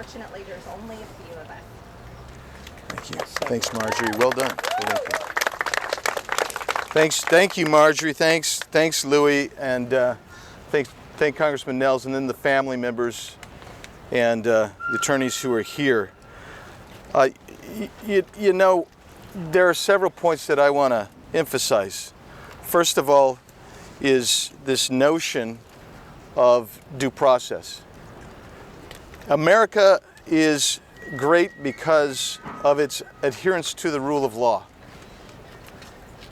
Unfortunately, there's only a few of us. Thank you. Thanks, Marjorie. Well done. Thank you, Marjorie. Thanks, Louis, and thank Congressman Nels, and then the family members and the attorneys who are here. You know, there are several points that I want to emphasize. First of all is this notion of due process. America is great because of its adherence to the rule of law.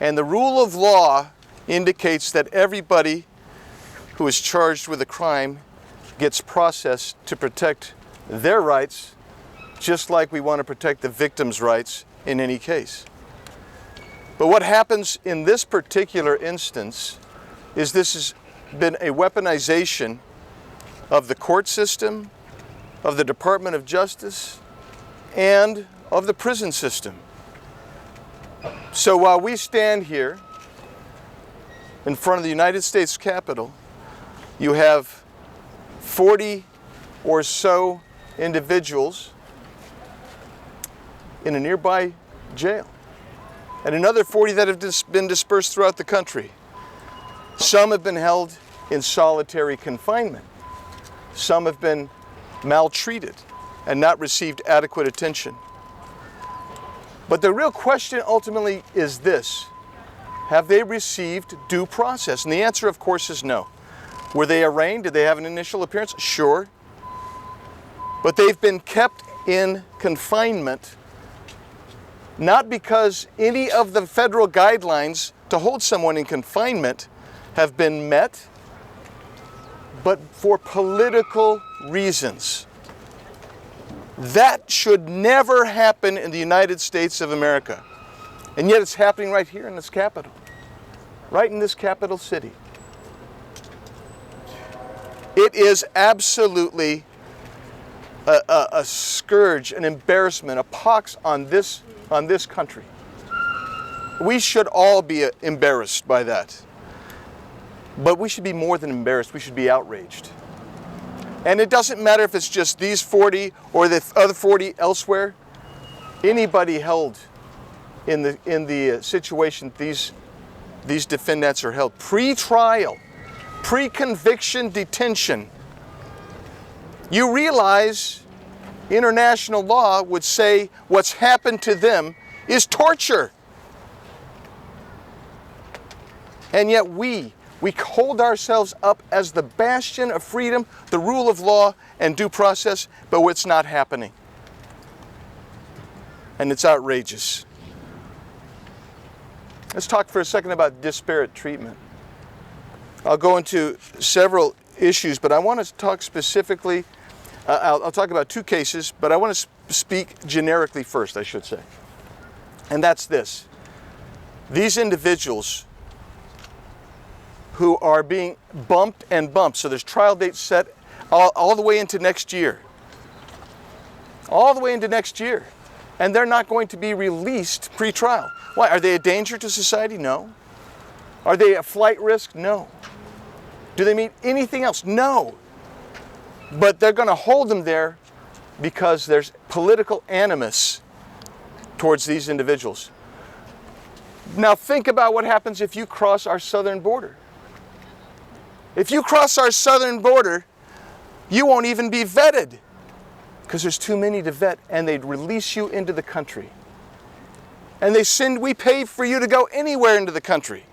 And the rule of law indicates that everybody who is charged with a crime gets processed to protect their rights, just like we want to protect the victim's rights in any case. But what happens in this particular instance is this has been a weaponization of the court system, of the Department of Justice, and of the prison system. So while we stand here in front of the United States Capitol, you have 40 or so individuals in a nearby jail, and another 40 that have been dispersed throughout the country. Some have been held in solitary confinement. Some have been maltreated and not received adequate attention. But the real question ultimately is this: have they received due process? And the answer, of course, is no. Were they arraigned? Did they have an initial appearance? Sure. But they've been kept in confinement, not because any of the federal guidelines to hold someone in confinement have been met, but for political reasons. That should never happen in the United States of America. And yet it's happening right here in this capital, right in this capital city. It is absolutely a scourge, an embarrassment, a pox on this country. We should all be embarrassed by that. But we should be more than embarrassed. We should be outraged. And it doesn't matter if it's just these 40 or the other 40 elsewhere. Anybody held in the situation these defendants are held, pre-trial, pre-conviction detention, you realize international law would say what's happened to them is torture. And yet we hold ourselves up as the bastion of freedom, the rule of law, and due process, but it's not happening. And it's outrageous. Let's talk for a second about disparate treatment. I'll go into several issues, but I want to talk specifically, I'll talk about two cases, but I want to speak generically first, I should say. And that's this. These individuals who are being bumped and bumped. So there's trial dates set all the way into next year. All the way into next year. And they're not going to be released pre-trial. Why? Are they a danger to society? No. Are they a flight risk? No. Do they mean anything else? No. But they're going to hold them there because there's political animus towards these individuals. Now think about what happens if you cross our southern border. If you cross our southern border, you won't even be vetted because there's too many to vet, and they'd release you into the country. And we pay for you to go anywhere into the country.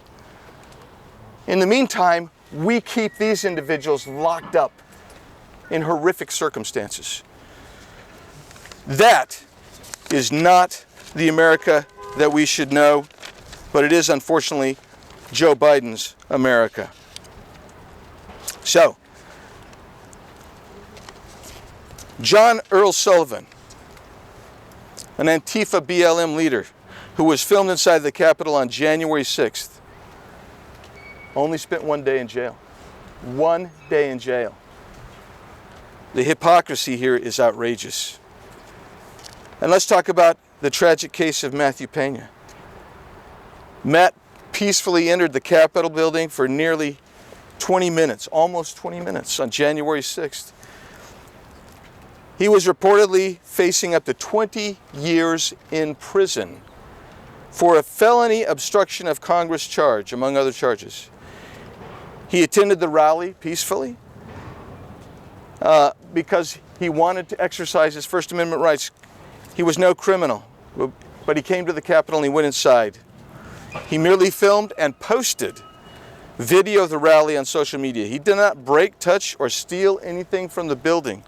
In the meantime, we keep these individuals locked up in horrific circumstances. That is not the America that we should know, but it is unfortunately Joe Biden's America. So, John Earl Sullivan, an Antifa BLM leader who was filmed inside the Capitol on January 6th, only spent 1 day in jail. 1 day in jail. The hypocrisy here is outrageous. And let's talk about the tragic case of Matthew Pena. Matt peacefully entered the Capitol building for nearly 20 minutes, almost 20 minutes on January 6th. He was reportedly facing up to 20 years in prison for a felony obstruction of Congress charge, among other charges. He attended the rally peacefully because he wanted to exercise his First Amendment rights. He was no criminal, but he came to the Capitol and he went inside. He merely filmed and posted video of the rally on social media. He did not break, touch, or steal anything from the building.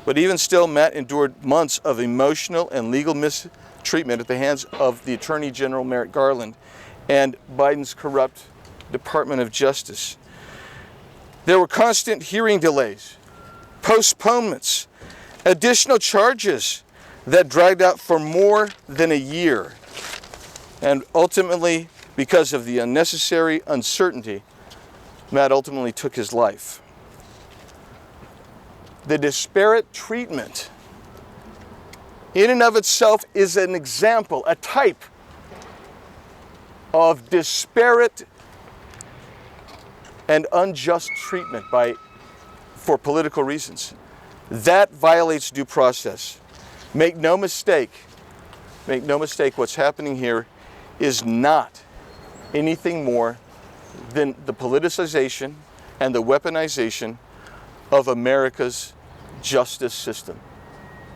But even still, Matt endured months of emotional and legal mistreatment at the hands of the Attorney General Merrick Garland and Biden's corrupt Department of Justice. There were constant hearing delays, postponements, additional charges that dragged out for more than a year. And ultimately, because of the unnecessary uncertainty, Matt ultimately took his life. The disparate treatment in and of itself is an example, a type of disparate and unjust treatment for political reasons. That violates due process. Make no mistake, what's happening here is not anything more than the politicization and the weaponization of America's justice system.